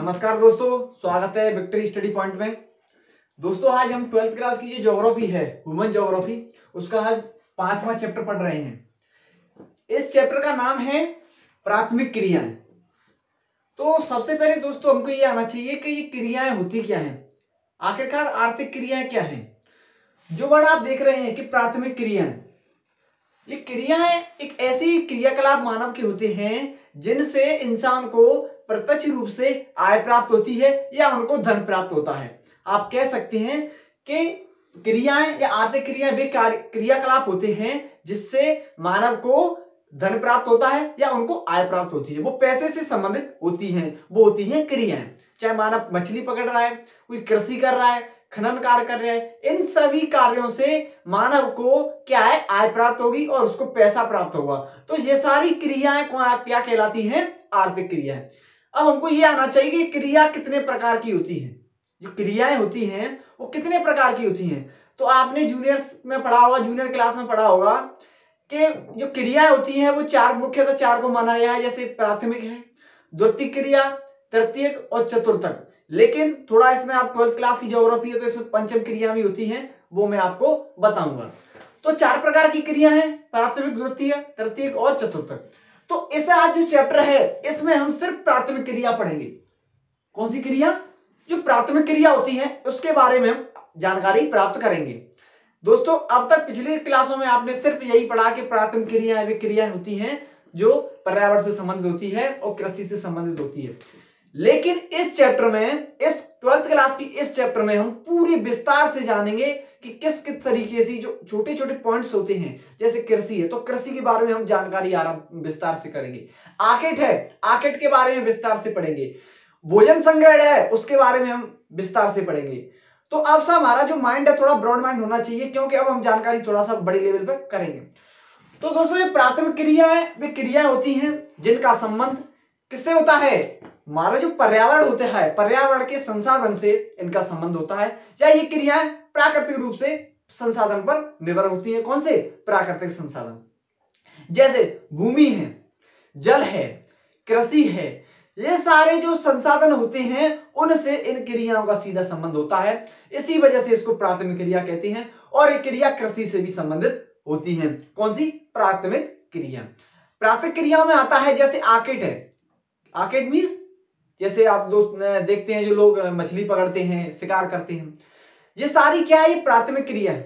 नमस्कार दोस्तों, स्वागत है विक्ट्री स्टडी पॉइंट में। दोस्तों आज हम 12th क्लास की जो ज्योग्राफी है, ह्यूमन ज्योग्राफी, उसका आज 5वां चैप्टर पढ़ रहे हैं। इस चैप्टर का नाम है प्राथमिक क्रियाएं। तो सबसे पहले दोस्तों हमको ये आना चाहिए कि ये क्रियाएं होती क्या हैं, आखिरकार आर्थिक क्रियाएं क्या हैं। जो वर्ड आप देख रहे हैं कि प्राथमिक क्रियाएं, ये क्रियाएं एक ऐसी क्रियाकलाप मानव के होते हैं जिनसे इंसान को प्रत्यक्ष रूप से आय प्राप्त होती है या उनको धन प्राप्त होता है। आप कह सकते हैं कि क्रियाएं या आर्थिक क्रियाएं वे क्रियाकलाप होते हैं जिससे मानव को धन प्राप्त होता है या उनको आय प्राप्त होती है। वो पैसे से संबंधित होती हैं, वो होती हैं क्रियाएं। चाहे मानव मछली पकड़ रहा है, कोई कृषि कर रहा है, खनन कार्य कर रहे हैं, इन सभी कार्यों से मानव को क्या है, आय प्राप्त होगी और उसको पैसा प्राप्त होगा। तो ये सारी क्रियाएं क्या कहलाती हैं? आर्थिक क्रियाएं। अब हमको ये आना चाहिए कि क्रिया कितने प्रकार की होती है। जो क्रियाएं होती हैं वो कितने प्रकार की होती हैं। तो आपने जूनियर में पढ़ा होगा, जूनियर क्लास में पढ़ा होगा कि जो क्रियाएं होती हैं वो मुख्यतः चार को माना गया है। जैसे प्राथमिक है, द्वितीयक क्रिया, तृतीयक और चतुर्थक। लेकिन थोड़ा इसमें आप 12th क्लास की ज्योग्राफी है तो इसमें पंचम क्रिया भी होती है, वो मैं आपको बताऊंगा। तो चार प्रकार की क्रिया है, प्राथमिक, द्वितीय, तृतीयक और चतुर्थक। तो इस आज जो चैप्टर है इसमें हम सिर्फ प्राथमिक क्रिया पढ़ेंगे। कौन सी क्रिया? जो प्राथमिक क्रिया होती है उसके बारे में हम जानकारी प्राप्त करेंगे। दोस्तों अब तक पिछली क्लासों में आपने सिर्फ यही पढ़ा कि प्राथमिक क्रियाएं वे क्रियाएं होती हैं जो पर्यावरण से संबंधित होती है और कृषि से संबंधित होती है। लेकिन इस चैप्टर में, इस 12th क्लास की इस चैप्टर में हम पूरी विस्तार से जानेंगे कि किस किस तरीके से जो छोटे छोटे पॉइंट्स होते हैं, जैसे कृषि है तो कृषि के बारे में हम जानकारी विस्तार से करेंगे। आर्किड है, आर्किड के बारे में विस्तार से पढ़ेंगे। भोजन संग्रह है, उसके बारे में हम विस्तार से पढ़ेंगे। तो अब सा हमारा जो माइंड है थोड़ा ब्रॉड माइंड होना चाहिए, क्योंकि अब हम जानकारी थोड़ा सा बड़े लेवल पर करेंगे। तो दोस्तों ये प्राथमिक क्रिया है, वे क्रियाएं होती हैं जिनका संबंध किससे होता है? हमारा जो पर्यावरण होता है, पर्यावरण के संसाधन से इनका संबंध होता है, या ये क्रियाएं प्राकृतिक रूप से संसाधन पर निर्भर होती हैं। कौन से? प्राकृतिक संसाधन, जैसे भूमि है, जल है, कृषि है। ये सारे जो संसाधन होते हैं उनसे इन क्रियाओं का सीधा संबंध होता है। इसी वजह से इसको प्राथमिक क्रिया कहते हैं। और ये क्रिया कृषि से भी संबंधित होती है। कौन सी? प्राथमिक क्रिया। प्राथमिक क्रिया में आता है जैसे आर्किड है। आर्किड मींस जैसे आप दोस्त देखते हैं जो लोग मछली पकड़ते हैं, शिकार करते हैं, ये सारी क्या है? ये प्राथमिक क्रिया है।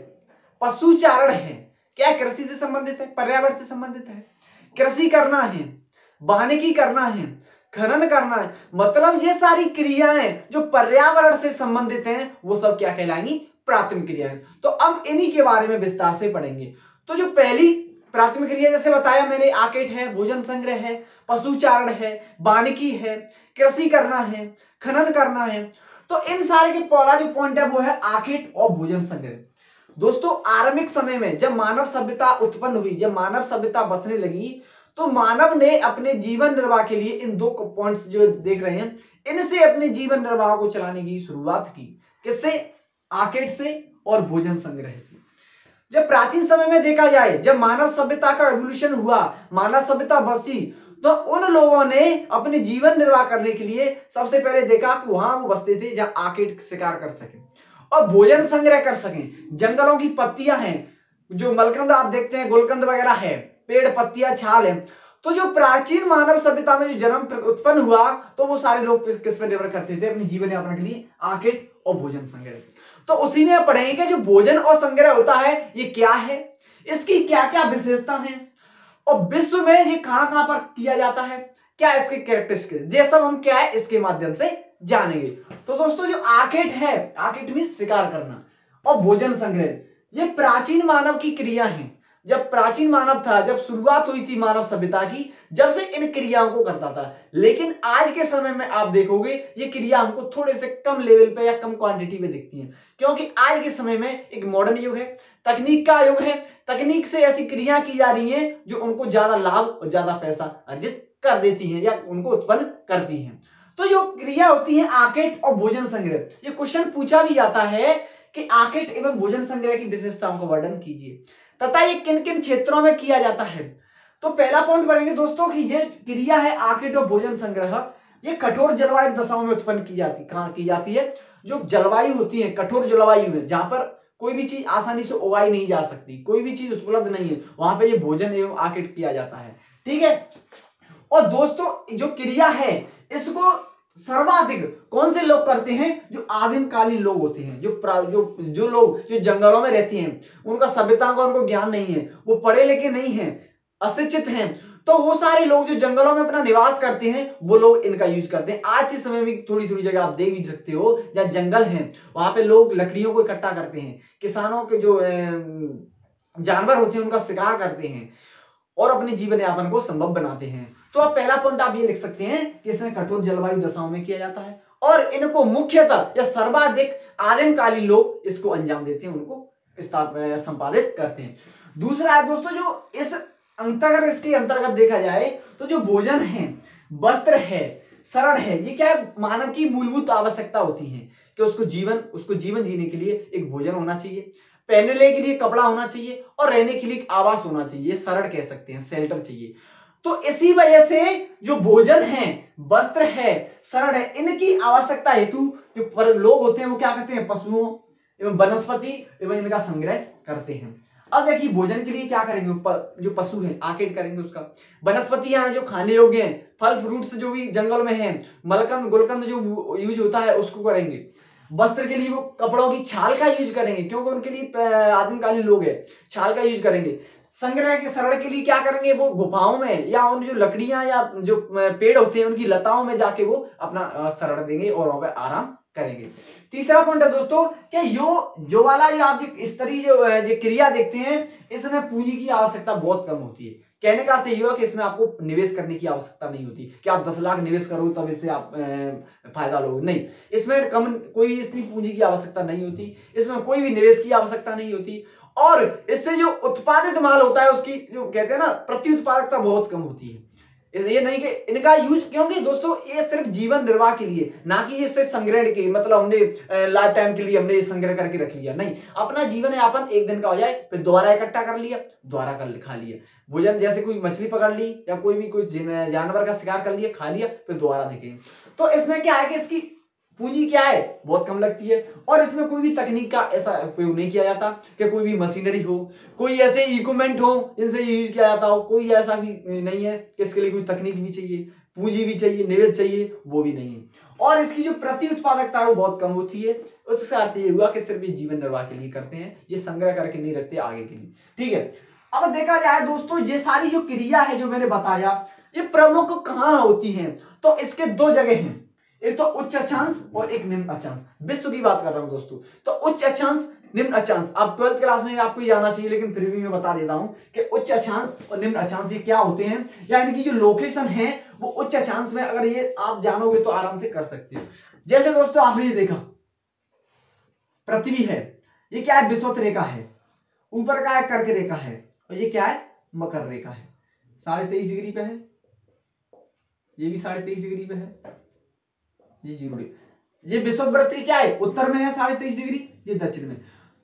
पशुचारण है, क्या कृषि से संबंधित है, पर्यावरण से संबंधित है। कृषि करना है, वानिकी करना है, खनन करना है, मतलब ये सारी क्रियाएं जो पर्यावरण से संबंधित हैं वो सब क्या कहलाएंगी? प्राथमिक क्रियाएं। तो अब इन्हीं के बारे में विस्तार से पढ़ेंगे। तो जो पहली प्राथमिक क्रिया जैसे बताया मैंने, आर्किड है, भोजन संग्रह है, पशुचारण है, वानिकी है, कृषि करना है, खनन करना है। तो इन सारे के पहला जो पॉइंट है वो है आर्किड और भोजन संग्रह। दोस्तों आरंभिक समय में जब मानव सभ्यता उत्पन्न हुई, जब मानव सभ्यता बसने लगी, तो मानव ने अपने जीवन निर्वाह के लिए इन दो पॉइंट्स जो देख रहे हैं, इनसे अपने जीवन निर्वाह को चलाने की शुरुआत की। किससे? आर्किड से और भोजन संग्रह से। जब प्राचीन समय में देखा जाए, जब मानव सभ्यता का एवोल्यूशन हुआ, मानव सभ्यता बसी, तो उन लोगों ने अपने जीवन निर्वाह करने के लिए सबसे पहले देखा कि वहां वो बसते थे जहां आर्किड शिकार कर सके और भोजन संग्रह कर सकें। जंगलों की पत्तियां हैं, जो मलकंद आप देखते हैं, गुलकंद वगैरह है, पेड़, पत्तियां, छाल है। तो जो प्राचीन मानव सभ्यता में जो जन्म उत्पन्न हुआ, तो वो सारे लोग किस पर निर्भर करते थे अपने जीवन यापन के लिए? आर्किड और भोजन संग्रह। तो उसी में पढ़ेंगे कि जो भोजन और संग्रह होता है ये क्या है, इसकी क्या क्या विशेषता है, और विश्व में ये कहां कहां पर किया जाता है, क्या इसके कैरेक्टरिस्टिक्स, ये सब हम क्या है इसके माध्यम से जानेंगे। तो दोस्तों जो आर्किड है, आर्किड मींस शिकार करना, और भोजन संग्रह, ये प्राचीन मानव की क्रिया है। जब प्राचीन मानव था, जब शुरुआत हुई थी मानव सभ्यता की, जब से इन क्रियाओं को करता था। लेकिन आज के समय में आप देखोगे ये क्रिया हमको थोड़े से कम लेवल पे या कम क्वांटिटी में दिखती हैं, क्योंकि आज के समय में एक मॉडर्न युग है, तकनीक का युग है। तकनीक से ऐसी क्रिया की जा रही हैं जो उनको ज्यादा लाभ और ज्यादा पैसा अर्जित कर देती हैं या उनको उत्पन्न करती हैं। तो जो क्रिया होती है आर्किड और भोजन संग्रह, ये क्वेश्चन पूछा भी जाता है कि आर्किड एवं भोजन संग्रह की विशेषताओं का वर्णन कीजिए तथा ये किन किन क्षेत्रों में किया जाता है। तो पहला पॉइंट पढ़ेंगे दोस्तों कि ये क्रिया है आर्किड और भोजन संग्रह, ये कठोर जलवायु दशाओं में उत्पन्न कहाँ की जाती है? जो जलवायु होती है, कठोर जलवायु है, जहां पर कोई भी चीज आसानी से उगाई नहीं जा सकती, कोई भी चीज उपलब्ध नहीं है, वहां पे ये भोजन एवं आकिट किया जाता है। ठीक है। और दोस्तों जो क्रिया है इसको सर्वाधिक कौन से लोग करते हैं? जो आदिम कालीन लोग होते हैं, जो लोग जो जंगलों में रहते हैं, उनका सभ्यता का उनको ज्ञान नहीं है, वो पढ़े लिखे नहीं है, अशिक्षित हैं, तो वो सारे लोग जो जंगलों में अपना निवास करते हैं वो लोग इनका यूज करते हैं। आज के समय में थोड़ी थोड़ी जगह आप देख भी सकते हो जहाँ जंगल है, वहां पे लोग लकड़ियों को इकट्ठा करते हैं, किसानों के जो जानवर होते हैं उनका शिकार करते हैं और अपने जीवन यापन को संभव बनाते हैं। तो अब पहला पॉइंट आप ये लिख सकते हैं कि इसमें कठोर जलवायु दशाओं में किया जाता है और इनको मुख्यतः या सर्वाधिक आदिमकालीन लोग इसको अंजाम देते हैं, उनको संपादित करते हैं। दूसरा है दोस्तों, जो इस अंतर्गत इसके अंतर्गत देखा जाए तो जो भोजन है, वस्त्र है, शरण है, ये क्या है? मानव की मूलभूत आवश्यकता होती है कि उसको जीवन जीने के लिए एक भोजन होना चाहिए, पहनने के लिए कपड़ा होना चाहिए और रहने के लिए एक आवास होना चाहिए, शरण कह सकते हैं, शेल्टर चाहिए। तो इसी वजह से जो भोजन है, वस्त्र है, शरण है, इनकी आवश्यकता हेतु जो लोग होते हैं वो क्या करते हैं? पशुओं एवं वनस्पति एवं इनका संग्रह करते हैं। अब देखिए भोजन के लिए क्या करेंगे? जो पशु है आकेट करेंगे उसका, वनस्पतियां जो खाने योग्य हैं, फल फ्रूट्स जो भी जंगल में है, मलकंद गुलकंद जो यूज होता है उसको करेंगे। वस्त्र के लिए वो कपड़ों की छाल का यूज करेंगे क्योंकि उनके लिए आदिमकालीन लोग है, छाल का यूज करेंगे। संग्रह के शरण के लिए क्या करेंगे? वो गुफाओं में या उन जो लकड़ियां या जो पेड़ होते हैं उनकी लताओं में जाके वो अपना शरण देंगे और वहां पर आराम करेंगे। तीसरा पॉइंट है दोस्तों कि जो वाला ये आप इस तरह जो क्रिया देखते हैं इसमें पूंजी की आवश्यकता बहुत कम होती है। कहने का अर्थ ये हुआ कि इसमें आपको निवेश करने की आवश्यकता नहीं होती कि आप 10 लाख निवेश करो तब इससे आप फायदा लोगे, नहीं। इसमें कोई इतनी पूंजी की आवश्यकता नहीं होती, इसमें कोई भी निवेश की आवश्यकता नहीं होती और इससे जो उत्पादित माल होता है उसकी जो कहते हैं ना प्रति उत्पादकता बहुत कम होती है। ये नहीं कि इनका यूज, क्योंकि दोस्तों ये सिर्फ जीवन निर्वाह के लिए, ना कि इससे संग्रहण के, मतलब हमने लाइफ टाइम के लिए हमने संग्रह करके रख लिया, नहीं। अपना जीवन यापन एक दिन का हो जाए फिर दोबारा इकट्ठा कर लिया, दोबारा कर खा लिया। भोजन जैसे कोई मछली पकड़ ली या कोई भी कोई जानवर का शिकार कर लिया, खा लिया, फिर दोबारा देखेंगे। तो इसमें क्या है कि इसकी पूंजी क्या है? बहुत कम लगती है और इसमें कोई भी तकनीक का ऐसा उपयोग नहीं किया जाता कि कोई भी मशीनरी हो, कोई ऐसे इक्विपमेंट हो जिनसे यूज किया जाता हो, कोई ऐसा भी नहीं है कि इसके लिए कोई तकनीक भी चाहिए, पूंजी भी चाहिए, निवेश चाहिए, वो भी नहीं है। और इसकी जो प्रति उत्पादकता है वो बहुत कम होती है। उसका अर्थ ये हुआ कि सिर्फ ये जीवन निर्वाह के लिए करते हैं, ये संग्रह करके नहीं रखते आगे के लिए। ठीक है। अब देखा जाए दोस्तों ये सारी जो क्रिया है जो मैंने बताया ये प्रमुख कहाँ होती है? तो इसके दो जगह हैं, एक तो उच्च अक्षांश और एक निम्न अक्षांश। विश्व की बात कर रहा हूं दोस्तों। तो उच्च अक्षांश, निम्न अक्षांश, आप 12th क्लास में आपको जाना चाहिए लेकिन फिर भी मैं बता देता हूं कि उच्च अक्षांश और निम्न अक्षांश ये क्या होते हैं या इनकी जो लोकेशन है वो उच्च अक्षांश में, अगर ये आप जानोगे तो आराम से कर सकते हो। जैसे दोस्तों आपने ये देखा पृथ्वी है, ये क्या है? विषुवत रेखा है, ऊपर का है कर्क रेखा है और ये क्या है? मकर रेखा है। 23.5 डिग्री पे है, ये भी 23.5 डिग्री पे है, ये जरूरी। ये विषुवत क्या है? उत्तर में है 23.5 डिग्री, ये दक्षिण में।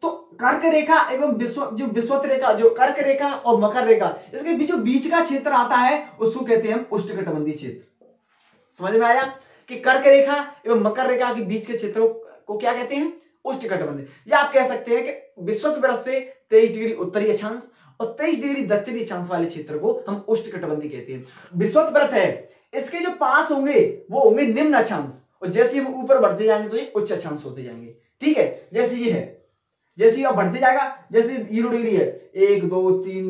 तो कर्क रेखा एवं विषुवत रेखा, जो कर्क रेखा और मकर रेखा, इसके बीच जो बीच का क्षेत्र आता है उसको कहते हैं हम उष्णकटिबंधीय क्षेत्र। समझ में आया कि कर्क रेखा एवं मकर रेखा के बीच के क्षेत्रों को क्या कहते हैं? उष्णकटिबंधीय। या आप कह सकते हैं कि विषुवत से 23 डिग्री उत्तरी अक्षांश और 23 डिग्री दक्षिणी अक्षांश वाले क्षेत्र को हम उष्णकटिबंधीय कहते हैं। विषुवत है, इसके जो पास होंगे वो होंगे निम्न अक्षांश और जैसे हम ऊपर बढ़ते जाएंगे तो ये उच्च अक्षांश होते जाएंगे। ठीक है। जैसे ये है, जैसे आप बढ़ते जाएगा, जैसे 0 डिग्री है, 1 2 3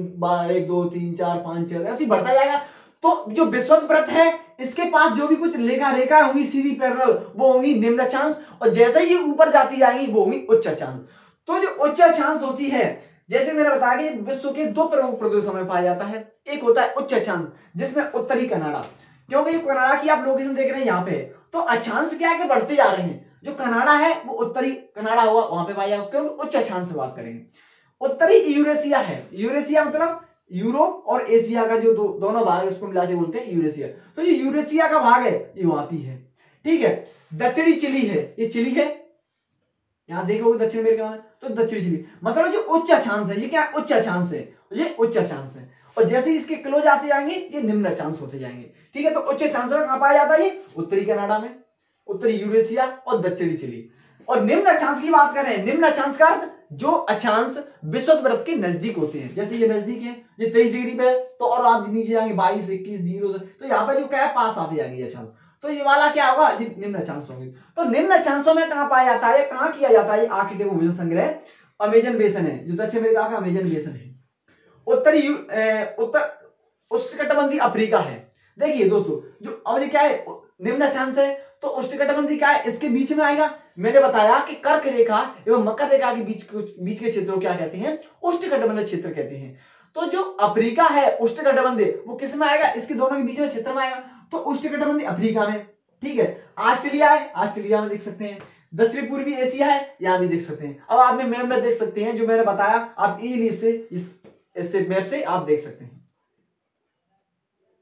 1 2 3 4 5 6 ऐसे बढ़ता जाएगा। तो जो विषुवत है इसके पास जो भी कुछ रेखा होंगी सीधी पैरेलल वो होंगी निम्न अक्षांश और जैसे ही ऊपर जाती जाएंगी वो होंगी उच्च अक्षांश। तो जो उच्च अक्षांश होती है, जैसे मैंने बताया कि विश्व के 2 प्रमुख प्रदेशों में पाया जाता है। एक होता है उच्च अक्षांश जिसमें उत्तरी कनाडा, क्योंकि कनाडा की आप लोकेशन देख रहे हैं यहाँ पे, तो अक्षांश क्या है कि बढ़ते जा रहे हैं। जो कनाडा है वो उत्तरी कनाडा हुआ, वहां पे पाया, क्योंकि उच्च अक्षांश से बात करेंगे। उत्तरी यूरेशिया है, यूरेशिया मतलब यूरोप और एशिया का जो दोनों भाग है उसको मिला के बोलते हैं यूरेशिया। तो ये यूरेशिया का भाग है, ये वहां पे है। ठीक है। दक्षिणी चिली है, ये चिली है, यहां देखोगे दक्षिण अमेरिका में, तो दक्षिणी चिली मतलब जो उच्च अक्षांश है, ये क्या उच्च अक्षांश है, ये उच्च अक्षांश है। और जैसे ही इसके क्लोज आते जाएंगे ये निम्न अक्षांश होते जाएंगे। ठीक है, तो उच्च अक्षांश में कहां पाया जाता है? ये उत्तरी कनाडा में, उत्तरी यूरेशिया और दक्षिणी चिली। और निम्न अक्षांश की बात करें, निम्न अक्षांश का अर्थ जो अक्षांश विषुववृत्त के नजदीक होते हैं, जैसे ये नजदीक है, ये 23 डिग्री पे, तो और आप नीचे जाएंगे 22, 21, 0, तो यहाँ पे जो क्या है पास आते जाएंगे अक्षांश, तो ये वाला क्या होगा? ये निम्न अक्षांश होंगे। तो निम्न अक्षांशों में कहां पाया जाता है, कहां किया जाता है? आर्कटिक भूमध्य संग्रह अमेजन बेसन है, जो दक्षिण अमेरिका का अमेजन बेसन है। उत्तरी उत्तर उष्णकटिबंधीय अफ्रीका है। देखिए दोस्तों, जो अब क्या है निम्न अक्षांश है, तो उष्णकटिबंधीय क्या है? इसके बीच में आएगा। मैंने बताया कि कर्क रेखा एवं मकर रेखा के बीच के क्षेत्रों क्या कहते हैं? उष्णकटिबंधीय क्षेत्र कहते हैं। तो जो अफ्रीका है उष्णकटिबंधीय, वो किस में आएगा? इसके दोनों के बीच में क्षेत्र में आएगा, तो उष्णकटिबंधीय अफ्रीका में। ठीक है, ऑस्ट्रेलिया है, ऑस्ट्रेलिया में देख सकते हैं। दक्षिण पूर्वी एशिया है, यहां भी देख सकते हैं। अब आप मैप में देख सकते हैं, जो मैंने बताया आप इससे मैप से आप देख सकते हैं।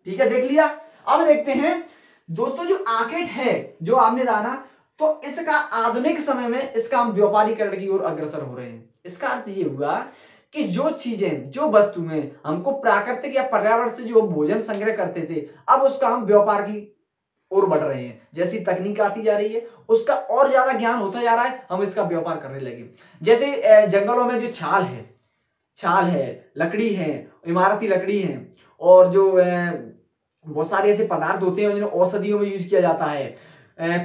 ठीक है, देख लिया। अब देखते हैं दोस्तों, जो आर्किड है जो आपने जाना, तो इसका आधुनिक समय में इसका हम व्यापारीकरण की ओर अग्रसर हो रहे हैं। इसका अर्थ ये हुआ कि जो चीजें, जो वस्तुएं हमको प्राकृतिक या पर्यावरण से जो भोजन संग्रह करते थे, अब उसका हम व्यापार की ओर बढ़ रहे हैं। जैसी तकनीक आती जा रही है, उसका और ज्यादा ज्ञान होता जा रहा है, हम इसका व्यापार करने लगे। जैसे जंगलों में जो छाल है, लकड़ी है, इमारती लकड़ी है, और जो बहुत सारे ऐसे पदार्थ होते हैं जिन्हें औषधियों में यूज किया जाता है,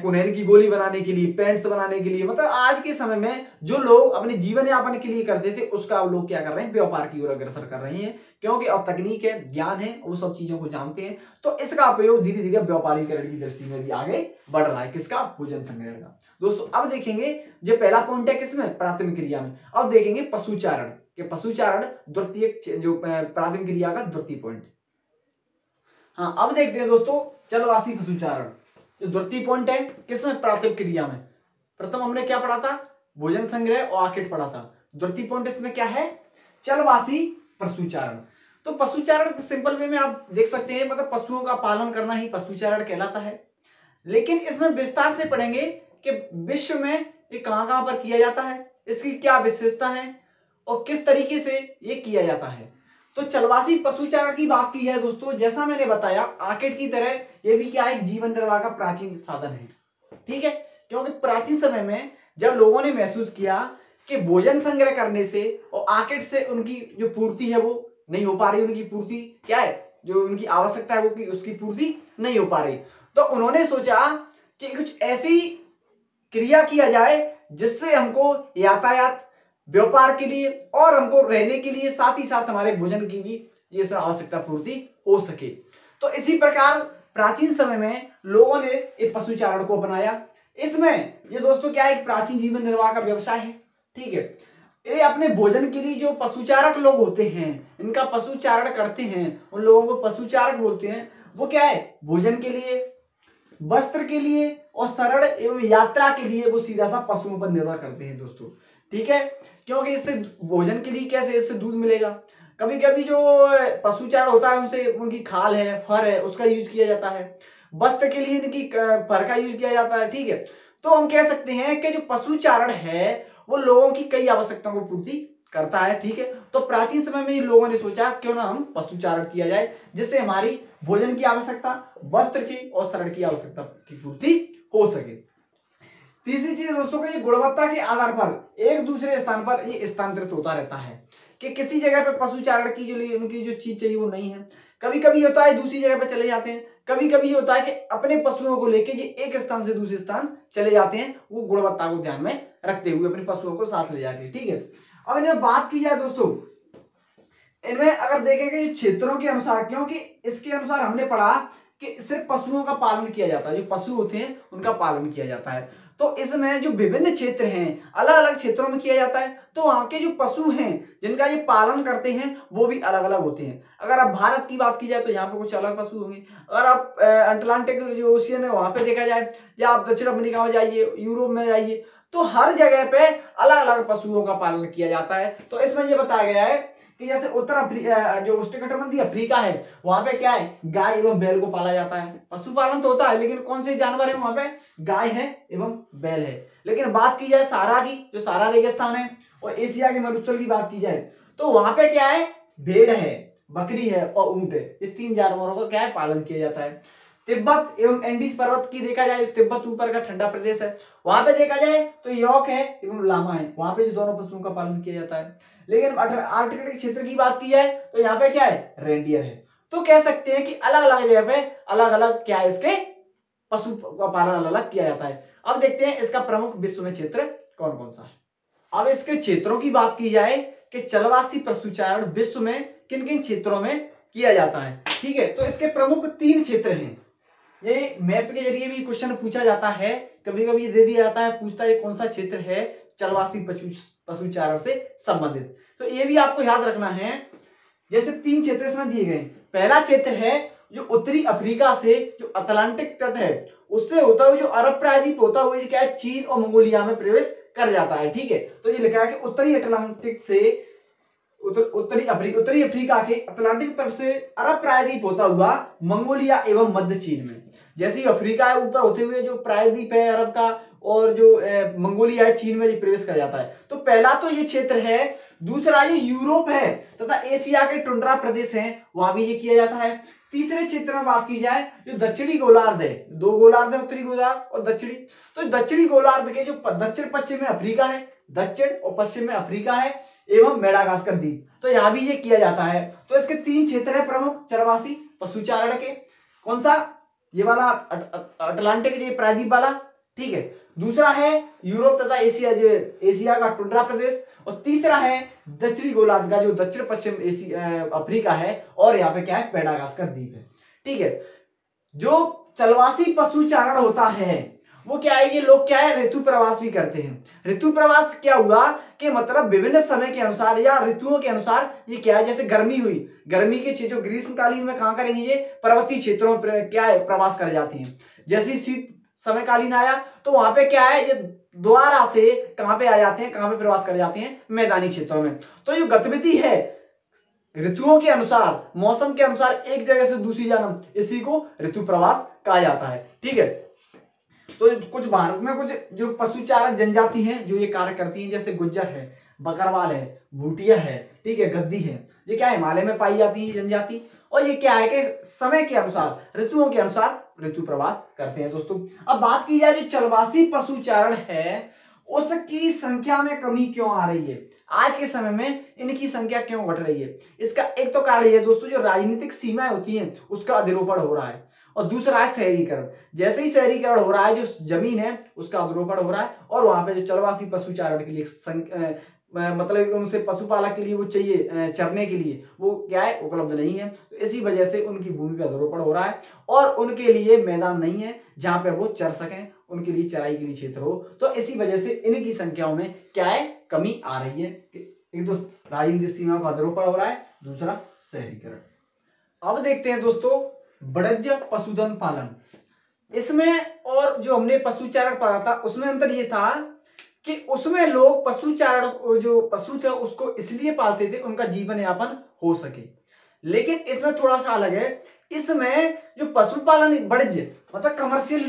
कुनैन की गोली बनाने के लिए, पेंट्स बनाने के लिए, मतलब आज के समय में जो लोग अपने जीवन यापन के लिए करते थे, उसका अब लोग क्या कर रहे हैं? व्यापार की ओर अग्रसर कर रहे हैं, क्योंकि अब तकनीक है, ज्ञान है, वो सब चीजों को जानते हैं, तो इसका उपयोग धीरे धीरे व्यापारीकरण की दृष्टि में भी आगे बढ़ रहा है। किसका? भोजन संग्रहण का। दोस्तों अब देखेंगे, जो पहला पॉइंट है किसमें? प्राथमिक क्रिया में। अब देखेंगे पशुचारण, कि पशुचारण द्वितीय, जो प्राथमिक क्रिया का द्वितीय पॉइंट। हाँ, अब देखते हैं दोस्तों चलवासी पशुचारण, जो द्वितीय पॉइंट है किसमें? प्राथमिक क्रिया में। प्रथम हमने क्या पढ़ा था? भोजन संग्रह और आर्किड पढ़ा था। द्वितीय पॉइंट इसमें क्या है? चलवासी पशुचारण। तो पशुचारण सिंपल वे में आप देख सकते हैं, मतलब पशुओं का पालन करना ही पशुचारण कहलाता है। लेकिन इसमें विस्तार से पढ़ेंगे कि विश्व में ये कहां पर किया जाता है, इसकी क्या विशेषता है और किस तरीके से ये किया जाता है। तो चलवासी पशुचारण की बात की है दोस्तों, जैसा मैंने बताया आर्किड की तरह ये भी क्या है? जीवन निर्वाह का प्राचीन साधन है। ठीक है, क्योंकि प्राचीन समय में जब लोगों ने महसूस किया कि भोजन संग्रह करने से और आर्किड से उनकी जो पूर्ति है वो नहीं हो पा रही, उनकी पूर्ति क्या है, जो उनकी आवश्यकता है वो की उसकी पूर्ति नहीं हो पा रही, तो उन्होंने सोचा कि कुछ ऐसी क्रिया किया जाए जिससे हमको यातायात, व्यापार के लिए और हमको रहने के लिए, साथ ही साथ हमारे भोजन की भी ये सब आवश्यकता पूर्ति हो सके। तो इसी प्रकार प्राचीन समय में लोगों ने इस पशुचारण को अपनाया। इसमें ये दोस्तों क्या है? एक प्राचीन जीवन निर्वाह का व्यवसाय है। ठीक है, ये अपने भोजन के लिए जो पशुचारक लोग होते हैं, इनका पशुचारण करते हैं, उन लोगों को पशुचारक बोलते हैं। वो क्या है? भोजन के लिए, वस्त्र के लिए और शरण एवं यात्रा के लिए वो सीधा सा पशुओं पर निर्भर करते हैं दोस्तों। ठीक है, क्योंकि इससे भोजन के लिए कैसे? इससे दूध मिलेगा। कभी कभी जो पशुचारण होता है उनसे उनकी खाल है, फर है, उसका यूज किया जाता है। वस्त्र के लिए इनकी फर का यूज किया जाता है। ठीक है, तो हम कह सकते हैं कि जो पशुचारण है वो लोगों की कई आवश्यकताओं को पूर्ति करता है। ठीक है, तो प्राचीन समय में लोगों ने सोचा क्यों ना हम पशुचारण किया जाए, जिससे हमारी भोजन की आवश्यकता, वस्त्र की और शरण की आवश्यकता की पूर्ति हो सके। तीसरी चीज दोस्तों को, ये गुणवत्ता के आधार पर एक दूसरे स्थान पर ये स्थानांतरित होता रहता है, कि किसी जगह पे पशुचारण की जो उनकी जो चीज चाहिए वो नहीं है। कभी कभी होता है दूसरी जगह पे चले जाते हैं, कभी कभी होता है कि अपने पशुओं को लेके ये एक स्थान से दूसरे स्थान चले जाते हैं, वो गुणवत्ता को ध्यान में रखते हुए अपने पशुओं को साथ ले जाके। ठीक है, अब इन्हें बात की जाए दोस्तों, इनमें अगर देखेंगे क्षेत्रों के अनुसार, क्योंकि इसके अनुसार हमने पढ़ा कि सिर्फ पशुओं का पालन किया जाता है, जो पशु होते हैं उनका पालन किया जाता है। तो इसमें जो विभिन्न क्षेत्र हैं, अलग अलग क्षेत्रों में किया जाता है, तो वहां के जो पशु हैं जिनका ये पालन करते हैं वो भी अलग अलग होते हैं। अगर आप भारत की बात की जाए तो यहाँ पे कुछ अलग पशु होंगे। अगर आप अटलांटिक जो ओशियन है वहां पे देखा जाए, या आप दक्षिण अमेरिका में जाइए, यूरोप में जाइए, तो हर जगह पे अलग अलग पशुओं का पालन किया जाता है। तो इसमें यह बताया गया है कि जैसे उत्तर अफ्रीका, जो उष्णकटिबंधीय अफ्रीका है, वहां पे क्या है? गाय एवं बैल को पाला जाता है। पशुपालन तो होता है, लेकिन कौन से जानवर है वहां पे? गाय है एवं बैल है। लेकिन बात की जाए सहारा की, जो सहारा रेगिस्तान है, और एशिया के मरुस्थल की बात की जाए, तो वहां पे क्या है? भेड़ है, बकरी है और ऊंट है, ये 3 जानवरों का क्या है पालन किया जाता है। तिब्बत एवं एंडीज पर्वत की देखा जाए, तिब्बत ऊपर का ठंडा प्रदेश है, वहां पे देखा जाए तो यॉक है एवं लामा है, वहां पे जो दोनों पशुओं का पालन किया जाता है। लेकिन आर्कटिक क्षेत्र की बात की जाए तो यहाँ पे क्या है, रेंडियर है। तो कह सकते हैं कि अलग अलग जगह पे अलग अलग क्या है, इसके पशु का पालन अलग अलग किया जाता है। अब देखते हैं इसका प्रमुख विश्व में क्षेत्र कौन कौन सा है। अब इसके क्षेत्रों की बात की जाए कि चलवासी पशुचारण विश्व में किन किन क्षेत्रों में किया जाता है, ठीक है। तो इसके प्रमुख 3 क्षेत्र हैं। ये मैप के जरिए भी क्वेश्चन पूछा जाता है, कभी कभी दे दिया जाता है, पूछता है कौन सा क्षेत्र है चलवासी पशुचारण से संबंधित। तो ये भी आपको याद रखना है। जैसे 3 क्षेत्र इसमें दिए गए, पहला क्षेत्र है जो उत्तरी अफ्रीका से जो अटलांटिक तट है उससे होता हुआ जो अरब प्रायद्वीप होता हुआ क्या है चीन और मंगोलिया में प्रवेश कर जाता है, ठीक है। तो ये लिखा है कि उत्तरी अटलांटिक से उत्तरी अफ्रीका के अटलांटिक तट से अरब प्रायद्वीप होता हुआ मंगोलिया एवं मध्य चीन में। जैसे ही अफ्रीका है ऊपर होते हुए जो प्रायद्वीप है अरब का और जो मंगोलिया है चीन में प्रवेश कर जाता है। तो पहला तो ये क्षेत्र है। दूसरा ये यूरोप है तथा एशिया के टुंड्रा प्रदेश हैं, वहां भी ये किया जाता है। तीसरे क्षेत्र में बात की जाए जो दक्षिणी गोलार्ध है, 2 गोलार्ध है, उत्तरी गोलार्ध और दक्षिणी। तो दक्षिणी गोलार्ध के जो दक्षिण पश्चिम में अफ्रीका है, दक्षिण और पश्चिम में अफ्रीका है एवं मेडागास्कर द्वीप, तो यहां भी ये किया जाता है। तो इसके 3 क्षेत्र है प्रमुख चरवासी पशुचारण के। कौन सा, ये वाला अटलांटिक जो प्रायद्वीप वाला, ठीक है। दूसरा है यूरोप तथा एशिया जो एशिया का टुंड्रा प्रदेश, और तीसरा है दक्षिणी गोलार्ध का जो दक्षिण पश्चिम अफ्रीका है और यहाँ पे क्या है मेडागास्कर द्वीप है, ठीक है। जो चलवासी पशुचारण होता है वो क्या है, ये लोग क्या है ऋतु प्रवास भी करते हैं। ऋतु प्रवास क्या हुआ कि मतलब विभिन्न समय के अनुसार या ऋतुओं के अनुसार ये क्या है, जैसे गर्मी हुई, गर्मी के क्षेत्रों ग्रीष्मकालीन में कहां करेंगे, ये पर्वतीय क्षेत्रों में क्या है प्रवास कर जाती हैं। जैसे शीत समयकालीन आया तो वहां पे क्या है ये दोबारा से कहां पे आ जाते हैं, कहां पे प्रवास कर जाते हैं, मैदानी क्षेत्रों में। तो ये गतिविधि है ऋतुओं के अनुसार, मौसम के अनुसार एक जगह से दूसरी जाना, इसी को ऋतु प्रवास कहा जाता है, ठीक है। तो कुछ भारत में कुछ जो पशुचारक जनजाति हैं जो ये कार्य करती हैं, जैसे गुज्जर है, बकरवाल है, भूटिया है, ठीक है, गद्दी है, ये क्या है हिमालय में पाई जाती है जनजाति। और ये क्या है कि समय के अनुसार ऋतुओं के अनुसार ऋतु प्रवास करते हैं दोस्तों। अब बात की जाए जो चलवासी पशुचारण है उसकी संख्या में कमी क्यों आ रही है, आज के समय में इनकी संख्या क्यों घट रही है, इसका एक तो कारण है दोस्तों जो राजनीतिक सीमाएं होती हैं उसका अधिरोपण हो रहा है, और दूसरा है शहरीकरण। जैसे ही शहरीकरण हो रहा है जो जमीन है उसका अधिरोपण हो रहा है, और वहां पे जो चलवासी पशुचारण के लिए मतलब उनसे पशुपालक के लिए वो चाहिए चरने के लिए वो क्या है उपलब्ध नहीं है, तो इसी वजह से उनकी भूमि पर अधिरोपण हो रहा है और उनके लिए मैदान नहीं है जहां पे वो चर सकें, उनके लिए चराई के लिए क्षेत्र हो। तो इसी वजह से इनकी संख्याओं में क्या है कमी आ रही है। एक तो राजनीतिक सीमा का अधिरोपण हो रहा है, दूसरा शहरीकरण। अब देखते हैं दोस्तों वाणिज्य पशुधन पालन। इसमें और जो हमने पशुचारण पढ़ा था उसमें अंतर ये था कि उसमें लोग पशुचारण जो पशु थे उसको इसलिए पालते थे उनका जीवन यापन हो सके, लेकिन इसमें थोड़ा सा अलग है। इसमें जो पशुपालन वाणिज्य मतलब कमर्शियल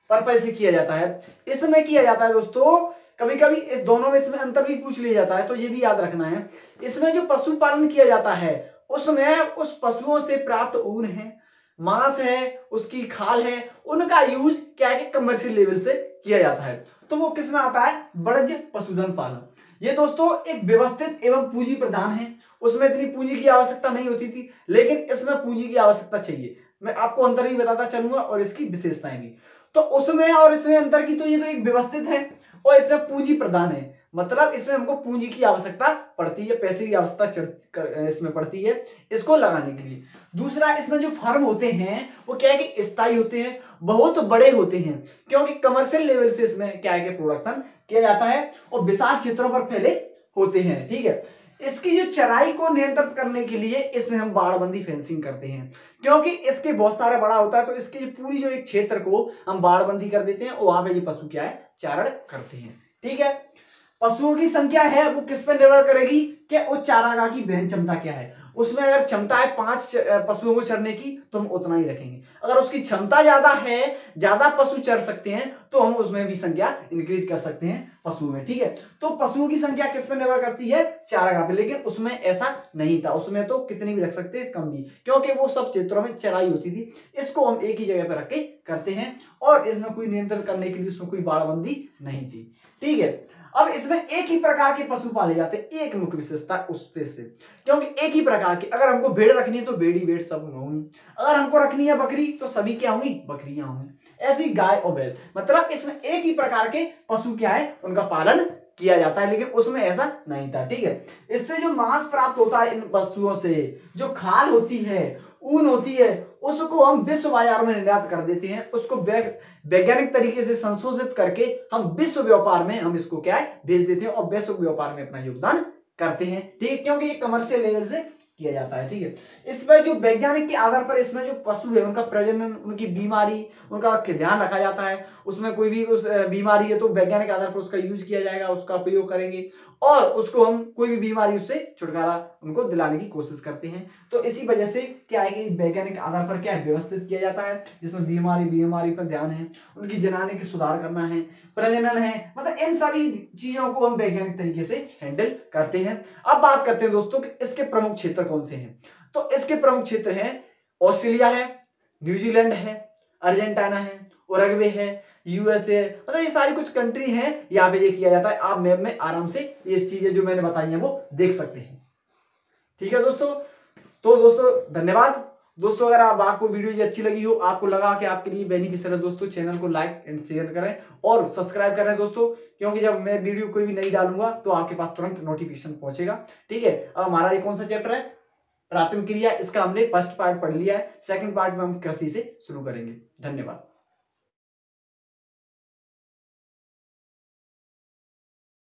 पर्पज से किया जाता है, इसमें किया जाता है दोस्तों। कभी कभी इस दोनों में इसमें अंतर भी पूछ लिया जाता है, तो ये भी याद रखना है। इसमें जो पशुपालन किया जाता है उसमें उस पशुओं से प्राप्त ऊन है, मांस है, उसकी खाल है, उनका यूज क्या है कि कमर्शियल लेवल से किया जाता है। तो वो किसमें आता है, वाणिज्य पशुधन पालन। ये दोस्तों एक व्यवस्थित एवं पूंजी प्रधान है। उसमें इतनी पूंजी की आवश्यकता नहीं होती थी, लेकिन इसमें पूंजी की आवश्यकता चाहिए। मैं आपको अंतर भी बताता चलूंगा और इसकी विशेषताएं भी। तो उसमें और इसमें अंतर की तो ये तो एक व्यवस्थित है और इसमें पूंजी प्रदान है, मतलब इसमें हमको पूंजी की आवश्यकता पड़ती है, पैसे की आवश्यकता इसमें पड़ती है इसको लगाने के लिए। दूसरा इसमें जो फार्म होते हैं वो क्या है कि स्थायी होते हैं, बहुत बड़े होते हैं, क्योंकि कमर्शियल लेवल से इसमें क्या है कि प्रोडक्शन किया जाता है और विशाल क्षेत्रों पर फैले होते हैं, ठीक है। इसकी जो चराई को नियंत्रित करने के लिए इसमें हम बाड़बंदी फेंसिंग करते हैं, क्योंकि इसके बहुत सारे बड़ा होता है, तो इसकी पूरी जो एक क्षेत्र को हम बाड़बंदी कर देते हैं और वहां पे ये पशु क्या है चारण करते हैं, ठीक है। पशुओं की संख्या है वो किस पर निर्भर करेगी कि उस चारागाह की वहन क्षमता क्या है। उसमें अगर क्षमता है 5 पशुओं को चरने की तो हम उतना ही रखेंगे। अगर उसकी क्षमता ज्यादा है, ज्यादा पशु चर सकते हैं तो हम उसमें भी संख्या इंक्रीज कर सकते हैं पशु में। ठीक है, तो पशुओं की संख्या किस पर निर्भर करती है? चारागाह पे। लेकिन उसमें ऐसा नहीं था, उसमें तो कितनी भी रख सकते हैं, कम भी, क्योंकि वो सब क्षेत्रों में चराई होती थी। इसको हम एक ही जगह पर रख के करते हैं और इसमें कोई नियंत्रण करने के लिए उसमें कोई बाड़बंदी नहीं थी। ठीक है, अब इसमें एक ही प्रकार के पशु पाले जाते हैं, एक मुख्य विशेषता उससे से, क्योंकि एक ही प्रकार के, अगर हमको भेड़ रखनी है तो भेड़ ही भेड़ सब होंगी, अगर हमको रखनी है बकरी तो सभी क्या होंगी? बकरियां होंगी। ऐसी गाय और बैल, मतलब इसमें एक ही प्रकार के पशु क्या है, उनका पालन किया जाता है, लेकिन उसमें ऐसा नहीं था। ठीक है, इससे जो मांस प्राप्त होता है इन पशुओं से, जो खाल होती है, ऊन होती है, उसको हम विश्व बाजार में निर्यात कर देते हैं, उसको वैज्ञानिक तरीके से संशोधित करके हम विश्व व्यापार में हम इसको क्या है, भेज देते हैं और वैश्विक व्यापार में अपना योगदान करते हैं। ठीक है, क्योंकि ये कमर्शियल लेवल से किया जाता है। ठीक है, इसमें जो वैज्ञानिक के आधार पर इसमें जो पशु है उनका प्रजनन, उनकी बीमारी, उनका ध्यान रखा जाता है। उसमें कोई भी उस बीमारी है तो वैज्ञानिक आधार पर उसका यूज किया जाएगा, उसका प्रयोग करेंगे और उसको हम कोई भी बीमारी उससे छुटकारा उनको दिलाने की कोशिश करते हैं। तो इसी वजह से क्या है कि वैज्ञानिक आधार पर क्या है, व्यवस्थित किया जाता है, जिसमें बीमारी पर ध्यान है, उनकी जनाने की सुधार करना है, प्रजनन है, मतलब इन सारी चीजों को हम वैज्ञानिक तरीके से हैंडल करते हैं। अब बात करते हैं दोस्तों कि इसके प्रमुख क्षेत्र कौन से हैं। तो इसके प्रमुख क्षेत्र हैं ऑस्ट्रेलिया है, न्यूजीलैंड है, अर्जेंटीना है, उरुग्वे है, यूएसए, मतलब ये सारी कुछ कंट्री हैं, यहाँ पे ये किया जाता है। आप मैप में आराम से ये चीजें जो मैंने बताई हैं वो देख सकते हैं। ठीक है दोस्तों, तो दोस्तों धन्यवाद। दोस्तों अगर आपको वीडियो अच्छी लगी हो, आपको लगा कि आपके लिए बेनिफिशियल है दोस्तों, चैनल को लाइक एंड शेयर करें और सब्सक्राइब करें दोस्तों, क्योंकि जब मैं वीडियो कोई भी नहीं डालूंगा तो आपके पास तुरंत नोटिफिकेशन पहुंचेगा। ठीक है, अब हमारा ये कौन सा चैप्टर है? प्राथमिक क्रिया। इसका हमने फर्स्ट पार्ट पढ़ लिया है, सेकंड पार्ट में हम कृषि से शुरू करेंगे। धन्यवाद।